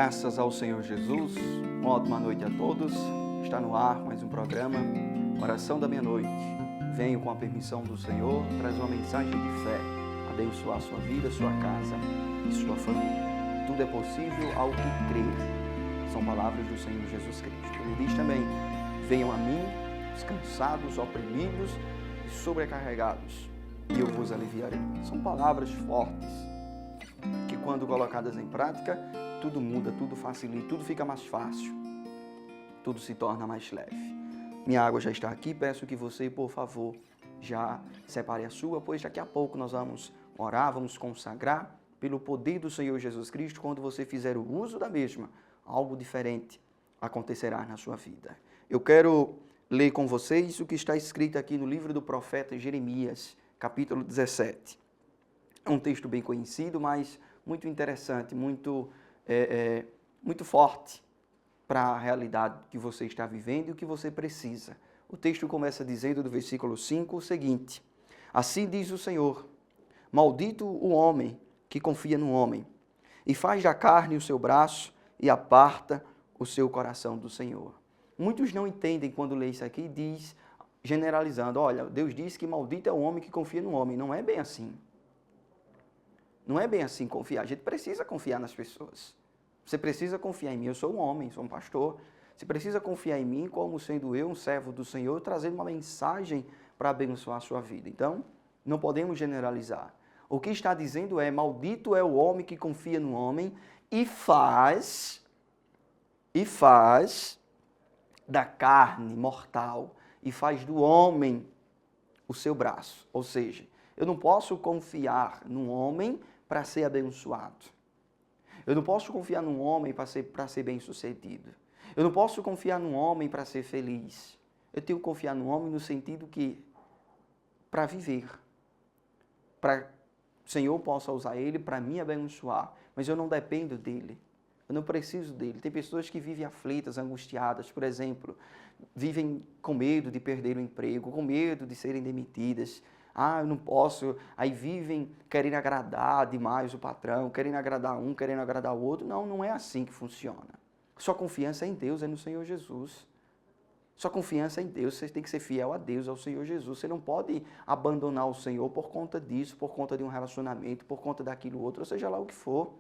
Graças ao Senhor Jesus, uma ótima noite a todos. Está no ar mais um programa, Oração da Meia-Noite. Venho com a permissão do Senhor, trazer uma mensagem de fé, abençoar sua vida, sua casa e sua família. Tudo é possível ao que crer. São palavras do Senhor Jesus Cristo. Ele diz também, venham a mim, os cansados, oprimidos e sobrecarregados, e eu vos aliviarei. São palavras fortes, que quando colocadas em prática, tudo muda, tudo facilita, tudo fica mais fácil, tudo se torna mais leve. Minha água já está aqui, peço que você, por favor, já separe a sua, pois daqui a pouco nós vamos orar, vamos consagrar pelo poder do Senhor Jesus Cristo. Quando você fizer o uso da mesma, algo diferente acontecerá na sua vida. Eu quero ler com vocês o que está escrito aqui no livro do profeta Jeremias, capítulo 17. É um texto bem conhecido, mas muito interessante, muito forte para a realidade que você está vivendo e o que você precisa. O texto começa dizendo, do versículo 5, o seguinte: assim diz o Senhor, maldito o homem que confia no homem, e faz da carne o seu braço e aparta o seu coração do Senhor. Muitos não entendem quando lê isso aqui, diz, generalizando, olha, Deus diz que maldito é o homem que confia no homem. Não é bem assim. Não é bem assim confiar. A gente precisa confiar nas pessoas. Você precisa confiar em mim. Eu sou um homem, sou um pastor. Você precisa confiar em mim como sendo eu um servo do Senhor, trazendo uma mensagem para abençoar a sua vida. Então, não podemos generalizar. O que está dizendo é, maldito é o homem que confia no homem e faz da carne mortal e faz do homem o seu braço. Ou seja, eu não posso confiar num homem para ser abençoado. Eu não posso confiar num homem para ser bem-sucedido. Eu não posso confiar num homem para ser feliz. Eu tenho que confiar num homem no sentido que, para viver, para que o Senhor possa usar ele para me abençoar. Mas eu não dependo dele. Eu não preciso dele. Tem pessoas que vivem aflitas, angustiadas, por exemplo, vivem com medo de perder o emprego, com medo de serem demitidas. Ah, eu não posso. Aí vivem querendo agradar demais o patrão, querendo agradar um, querendo agradar o outro. Não, não é assim que funciona. Sua confiança é em Deus, é no Senhor Jesus. Sua confiança é em Deus, você tem que ser fiel a Deus, ao Senhor Jesus. Você não pode abandonar o Senhor por conta disso, por conta de um relacionamento, por conta daquilo outro, ou seja lá o que for.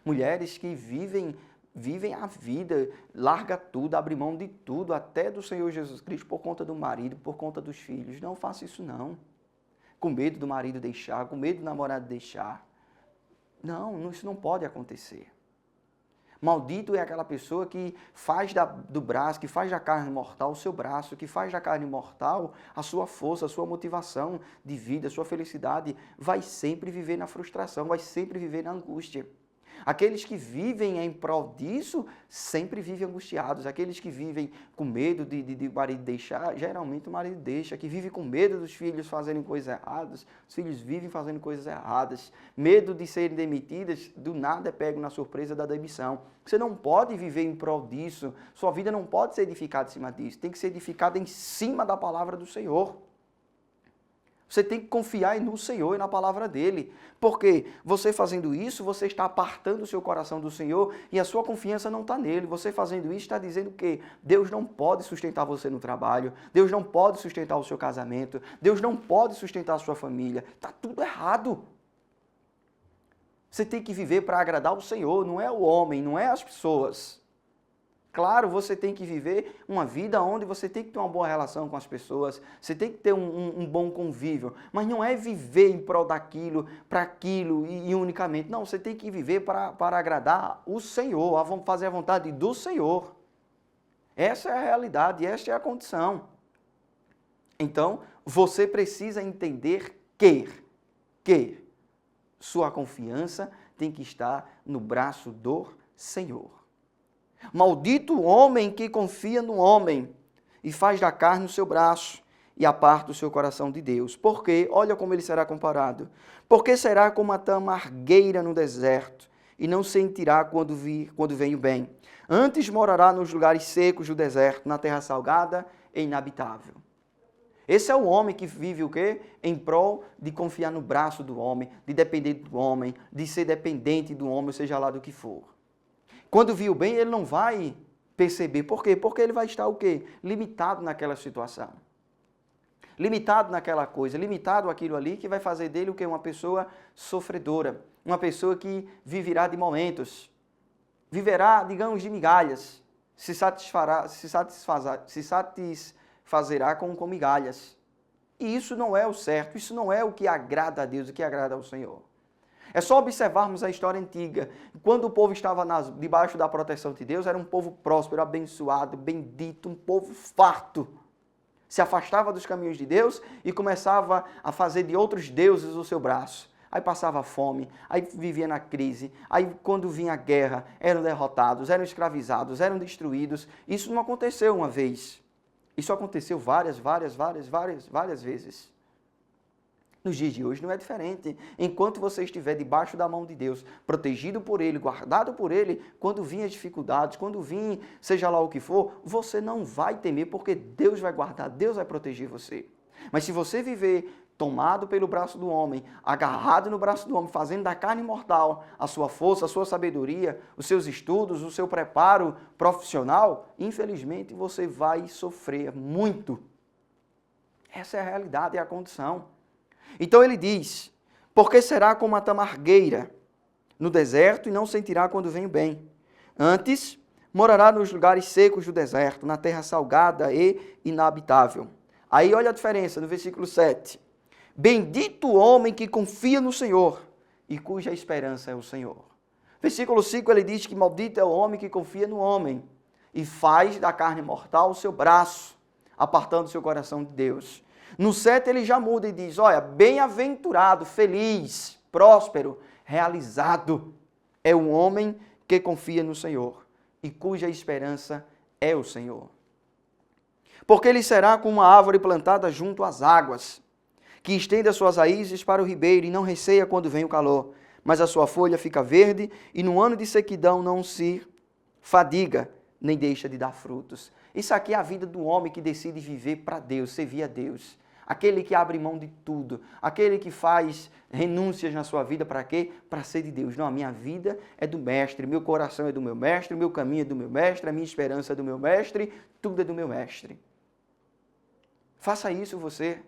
Mulheres que vivem a vida, larga tudo, abre mão de tudo, até do Senhor Jesus Cristo, por conta do marido, por conta dos filhos. Não faça isso não. Com medo do marido deixar, com medo do namorado deixar. Não, isso não pode acontecer. Maldito é aquela pessoa que faz do braço, que faz da carne mortal o seu braço, que faz da carne mortal a sua força, a sua motivação de vida, a sua felicidade. Vai sempre viver na frustração, vai sempre viver na angústia. Aqueles que vivem em prol disso, sempre vivem angustiados. Aqueles que vivem com medo de o marido deixar, geralmente o marido deixa. Que vive com medo dos filhos fazerem coisas erradas, os filhos vivem fazendo coisas erradas. Medo de serem demitidas, do nada é pego na surpresa da demissão. Você não pode viver em prol disso. Sua vida não pode ser edificada em cima disso. Tem que ser edificada em cima da palavra do Senhor. Você tem que confiar no Senhor e na palavra dele. Porque você fazendo isso, você está apartando o seu coração do Senhor e a sua confiança não está nele. Você fazendo isso está dizendo que Deus não pode sustentar você no trabalho, Deus não pode sustentar o seu casamento, Deus não pode sustentar a sua família. Está tudo errado. Você tem que viver para agradar o Senhor, não é o homem, não é as pessoas. Claro, você tem que viver uma vida onde você tem que ter uma boa relação com as pessoas, você tem que ter um bom convívio, mas não é viver em prol daquilo, para aquilo e unicamente. Não, você tem que viver para agradar o Senhor, fazer a vontade do Senhor. Essa é a realidade, esta é a condição. Então, você precisa entender que sua confiança tem que estar no braço do Senhor. Maldito o homem que confia no homem e faz da carne o seu braço e aparta o seu coração de Deus. Porque, olha como ele será comparado. Porque será como a tamargueira no deserto e não sentirá quando vem o bem. Antes morará nos lugares secos do deserto, na terra salgada e inabitável. Esse é o homem que vive o quê? Em prol de confiar no braço do homem, de depender do homem, de ser dependente do homem, seja lá do que for. Quando viu bem, ele não vai perceber. Por quê? Porque ele vai estar o quê? Limitado naquela situação. Limitado naquela coisa, limitado aquilo ali que vai fazer dele o quê? Uma pessoa sofredora. Uma pessoa que viverá de momentos. Viverá, digamos, de migalhas. Se satisfazerá com migalhas. E isso não é o certo, isso não é o que agrada a Deus, o que agrada ao Senhor. É só observarmos a história antiga. Quando o povo estava debaixo da proteção de Deus, era um povo próspero, abençoado, bendito, um povo farto. Se afastava dos caminhos de Deus e começava a fazer de outros deuses o seu braço. Aí passava fome, aí vivia na crise, aí quando vinha a guerra, eram derrotados, eram escravizados, eram destruídos. Isso não aconteceu uma vez. Isso aconteceu várias vezes. Nos dias de hoje não é diferente. Enquanto você estiver debaixo da mão de Deus, protegido por Ele, guardado por Ele, quando vir as dificuldades, quando vir seja lá o que for, você não vai temer, porque Deus vai guardar, Deus vai proteger você. Mas se você viver tomado pelo braço do homem, agarrado no braço do homem, fazendo da carne mortal a sua força, a sua sabedoria, os seus estudos, o seu preparo profissional, infelizmente você vai sofrer muito. Essa é a realidade, é a condição. Então ele diz, porque será como a tamargueira no deserto e não sentirá quando vem o bem. Antes, morará nos lugares secos do deserto, na terra salgada e inabitável. Aí olha a diferença no versículo 7. Bendito o homem que confia no Senhor e cuja esperança é o Senhor. Versículo 5 ele diz que maldito é o homem que confia no homem e faz da carne mortal o seu braço, apartando seu coração de Deus. No 7 ele já muda e diz, olha, bem-aventurado, feliz, próspero, realizado é o homem que confia no Senhor e cuja esperança é o Senhor. Porque ele será como uma árvore plantada junto às águas, que estende as suas raízes para o ribeiro e não receia quando vem o calor, mas a sua folha fica verde e no ano de sequidão não se fadiga, nem deixa de dar frutos. Isso aqui é a vida do homem que decide viver para Deus, servir a Deus. Aquele que abre mão de tudo, aquele que faz renúncias na sua vida, para quê? Para ser de Deus. Não, a minha vida é do Mestre, meu coração é do meu Mestre, o meu caminho é do meu Mestre, a minha esperança é do meu Mestre, tudo é do meu Mestre. Faça isso você.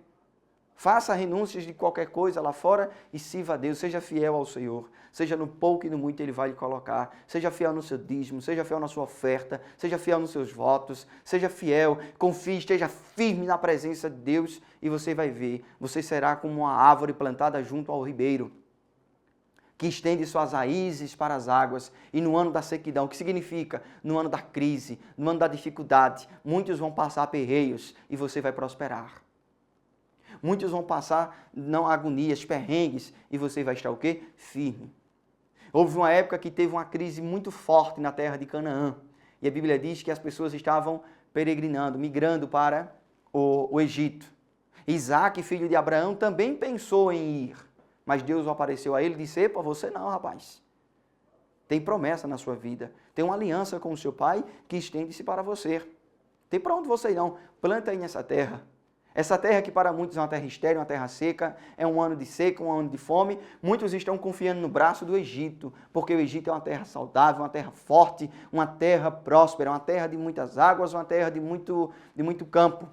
Faça renúncias de qualquer coisa lá fora e sirva a Deus. Seja fiel ao Senhor. Seja no pouco e no muito Ele vai lhe colocar. Seja fiel no seu dízimo. Seja fiel na sua oferta. Seja fiel nos seus votos. Seja fiel. Confie, esteja firme na presença de Deus e você vai ver. Você será como uma árvore plantada junto ao ribeiro, que estende suas raízes para as águas, e no ano da sequidão, o que significa? No ano da crise, no ano da dificuldade, muitos vão passar aperreios e você vai prosperar. Muitos vão passar agonias, perrengues, e você vai estar o quê? Firme. Houve uma época que teve uma crise muito forte na terra de Canaã, e a Bíblia diz que as pessoas estavam peregrinando, migrando para o Egito. Isaac, filho de Abraão, também pensou em ir, mas Deus apareceu a ele e disse, epa, você não, rapaz. Tem promessa na sua vida, tem uma aliança com o seu pai que estende-se para você. Tem para onde você ir não, planta aí nessa terra. Essa terra que para muitos é uma terra estéril, uma terra seca, é um ano de seca, um ano de fome. Muitos estão confiando no braço do Egito, porque o Egito é uma terra saudável, uma terra forte, uma terra próspera, uma terra de muitas águas, uma terra de muito campo.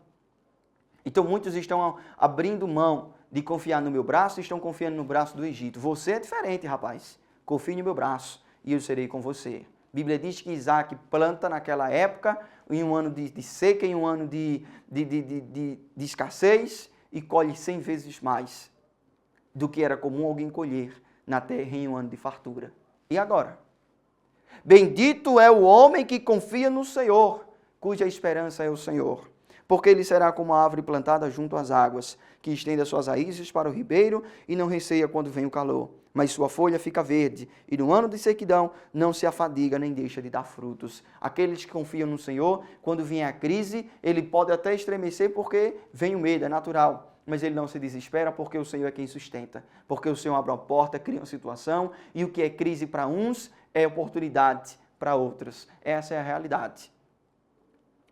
Então muitos estão abrindo mão de confiar no meu braço e estão confiando no braço do Egito. Você é diferente, rapaz. Confie no meu braço e eu serei com você. A Bíblia diz que Isaac planta naquela época, em um ano de seca, em um ano de escassez, e colhe 100 vezes mais do que era comum alguém colher na terra em um ano de fartura. E agora? Bendito é o homem que confia no Senhor, cuja esperança é o Senhor. Porque ele será como a árvore plantada junto às águas, que estende as suas raízes para o ribeiro e não receia quando vem o calor. Mas sua folha fica verde, e no ano de sequidão não se afadiga nem deixa de dar frutos. Aqueles que confiam no Senhor, quando vier a crise, ele pode até estremecer porque vem o medo, é natural. Mas ele não se desespera porque o Senhor é quem sustenta. Porque o Senhor abre uma porta, cria uma situação, e o que é crise para uns é oportunidade para outros. Essa é a realidade.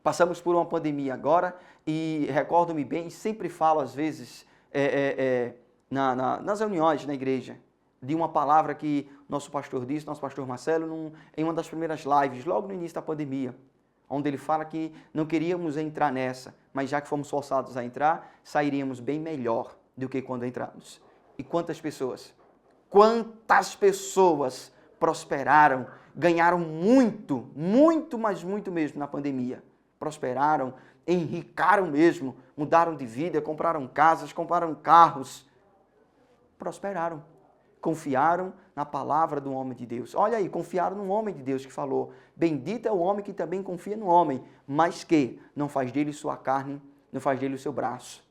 Passamos por uma pandemia agora e recordo-me bem, sempre falo às vezes nas reuniões na igreja, de uma palavra que nosso pastor disse, nosso pastor Marcelo, em uma das primeiras lives, logo no início da pandemia, onde ele fala que não queríamos entrar nessa, mas já que fomos forçados a entrar, sairíamos bem melhor do que quando entramos. E quantas pessoas prosperaram, ganharam muito, muito, mas muito mesmo na pandemia. Prosperaram, enricaram mesmo, mudaram de vida, compraram casas, compraram carros. Prosperaram. Confiaram na palavra do homem de Deus. Olha aí, confiaram no homem de Deus que falou: bendito é o homem que também confia no homem, mas que não faz dele sua carne, não faz dele o seu braço.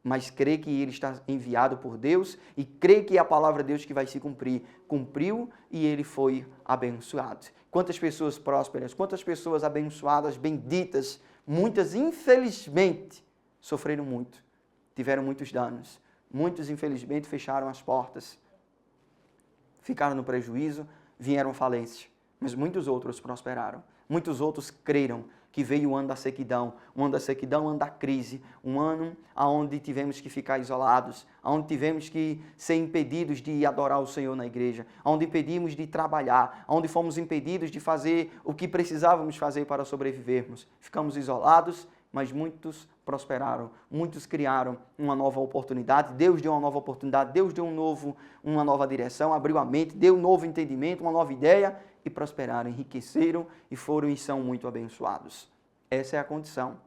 Mas crê que ele está enviado por Deus e crê que é a palavra de Deus que vai se cumprir. Cumpriu e ele foi abençoado. Quantas pessoas prósperas, quantas pessoas abençoadas, benditas, muitas infelizmente sofreram muito, tiveram muitos danos. Muitos infelizmente fecharam as portas, ficaram no prejuízo, vieram à falência. Mas muitos outros prosperaram. Muitos outros creram que veio o ano da sequidão, um ano da crise, um ano onde tivemos que ficar isolados, onde tivemos que ser impedidos de adorar o Senhor na igreja, onde impedimos de trabalhar, onde fomos impedidos de fazer o que precisávamos fazer para sobrevivermos. Ficamos isolados, mas muitos prosperaram, muitos criaram uma nova oportunidade, Deus deu uma nova oportunidade, Deus deu uma nova direção, abriu a mente, deu um novo entendimento, uma nova ideia, e prosperaram, enriqueceram e foram e são muito abençoados. Essa é a condição.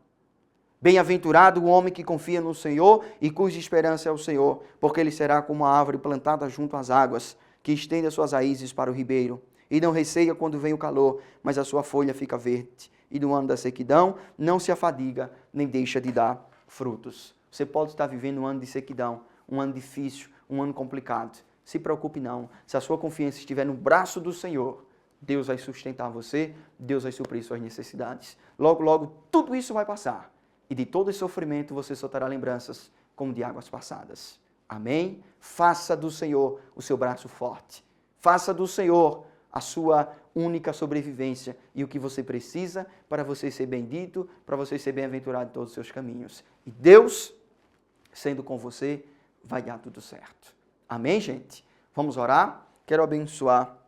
Bem-aventurado o homem que confia no Senhor e cuja esperança é o Senhor, porque ele será como a árvore plantada junto às águas, que estende as suas raízes para o ribeiro, e não receia quando vem o calor, mas a sua folha fica verde. E no ano da sequidão não se afadiga, nem deixa de dar frutos. Você pode estar vivendo um ano de sequidão, um ano difícil, um ano complicado. Se preocupe não. Se a sua confiança estiver no braço do Senhor, Deus vai sustentar você, Deus vai suprir suas necessidades. Logo, logo, tudo isso vai passar. E de todo esse sofrimento você só terá lembranças como de águas passadas. Amém? Faça do Senhor o seu braço forte. Faça do Senhor a sua única sobrevivência e o que você precisa para você ser bendito, para você ser bem-aventurado em todos os seus caminhos. E Deus, sendo com você, vai dar tudo certo. Amém, gente? Vamos orar? Quero abençoar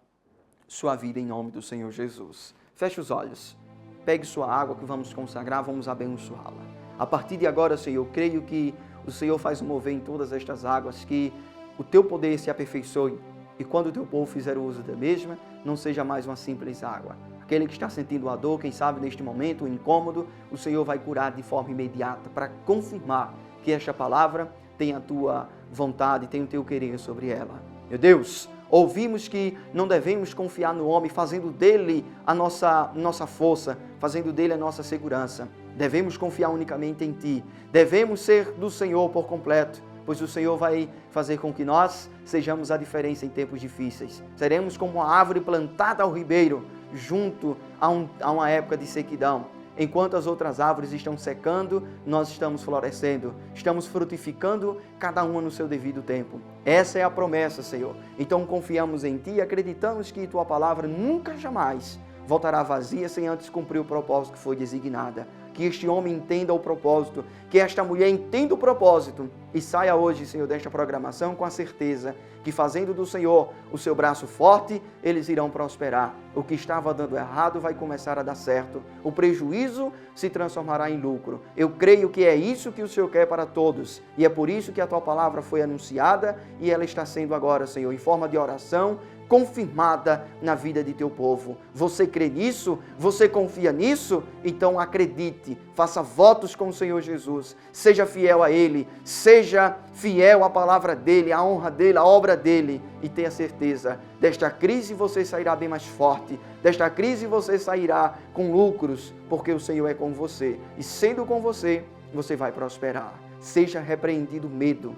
sua vida em nome do Senhor Jesus. Feche os olhos. Pegue sua água que vamos consagrar, vamos abençoá-la. A partir de agora, Senhor, eu creio que o Senhor faz mover em todas estas águas, que o teu poder se aperfeiçoe e quando o teu povo fizer uso da mesma, não seja mais uma simples água. Aquele que está sentindo a dor, quem sabe neste momento, o incômodo, o Senhor vai curar de forma imediata para confirmar que esta palavra tem a tua vontade, tem o teu querer sobre ela. Meu Deus, ouvimos que não devemos confiar no homem, fazendo dele a nossa força, fazendo dele a nossa segurança. Devemos confiar unicamente em Ti. Devemos ser do Senhor por completo, pois o Senhor vai fazer com que nós sejamos a diferença em tempos difíceis. Seremos como uma árvore plantada ao ribeiro, junto a uma época de sequidão. Enquanto as outras árvores estão secando, nós estamos florescendo, estamos frutificando, cada uma no seu devido tempo. Essa é a promessa, Senhor. Então confiamos em Ti e acreditamos que Tua palavra nunca jamais voltará vazia sem antes cumprir o propósito que foi designada. Que este homem entenda o propósito, que esta mulher entenda o propósito e saia hoje, Senhor, desta programação com a certeza que fazendo do Senhor o seu braço forte, eles irão prosperar. O que estava dando errado vai começar a dar certo. O prejuízo se transformará em lucro. Eu creio que é isso que o Senhor quer para todos e é por isso que a Tua palavra foi anunciada e ela está sendo agora, Senhor, em forma de oração, confirmada na vida de Teu povo. Você crê nisso? Você confia nisso? Então acredite, faça votos com o Senhor Jesus, seja fiel a Ele, seja fiel à palavra dEle, à honra dEle, à obra dEle e tenha certeza, desta crise você sairá bem mais forte, desta crise você sairá com lucros, porque o Senhor é com você e sendo com você, você vai prosperar. Seja repreendido o medo,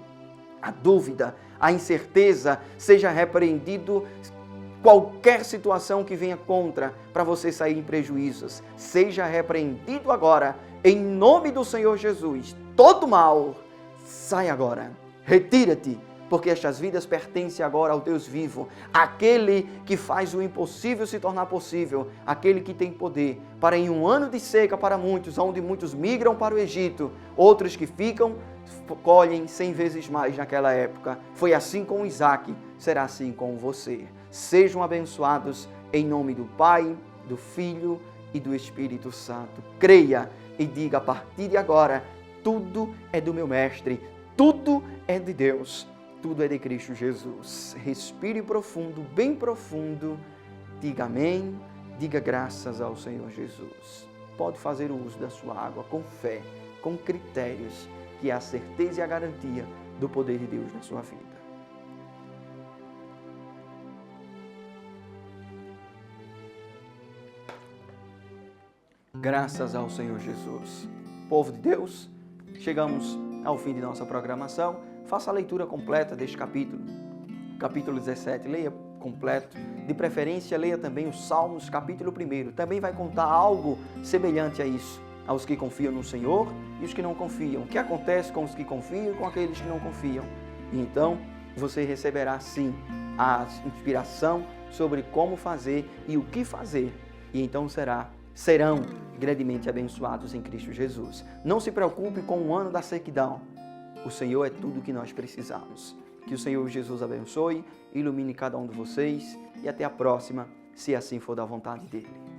a dúvida, a incerteza, seja repreendido qualquer situação que venha contra para você sair em prejuízos. Seja repreendido agora, em nome do Senhor Jesus. Todo mal, sai agora, retira-te, porque estas vidas pertencem agora ao Deus vivo, aquele que faz o impossível se tornar possível, aquele que tem poder para em um ano de seca para muitos, onde muitos migram para o Egito, outros que ficam colhem 100 vezes mais naquela época. Foi assim com Isaac, será assim com você. Sejam abençoados em nome do Pai, do Filho e do Espírito Santo. Creia e diga a partir de agora, tudo é do meu Mestre, tudo é de Deus, tudo é de Cristo Jesus. Respire profundo, bem profundo, diga amém, diga graças ao Senhor Jesus. Pode fazer o uso da sua água com fé, com critérios, que é a certeza e a garantia do poder de Deus na sua vida. Graças ao Senhor Jesus. Povo de Deus, chegamos ao fim de nossa programação. Faça a leitura completa deste capítulo. Capítulo 17, leia completo. De preferência, leia também os Salmos, capítulo 1. Também vai contar algo semelhante a isso, aos que confiam no Senhor e os que não confiam. O que acontece com os que confiam e com aqueles que não confiam. E então, você receberá sim a inspiração sobre como fazer e o que fazer. E então serão grandemente abençoados em Cristo Jesus. Não se preocupe com o ano da sequidão. O Senhor é tudo o que nós precisamos. Que o Senhor Jesus abençoe, ilumine cada um de vocês e até a próxima, se assim for da vontade dEle.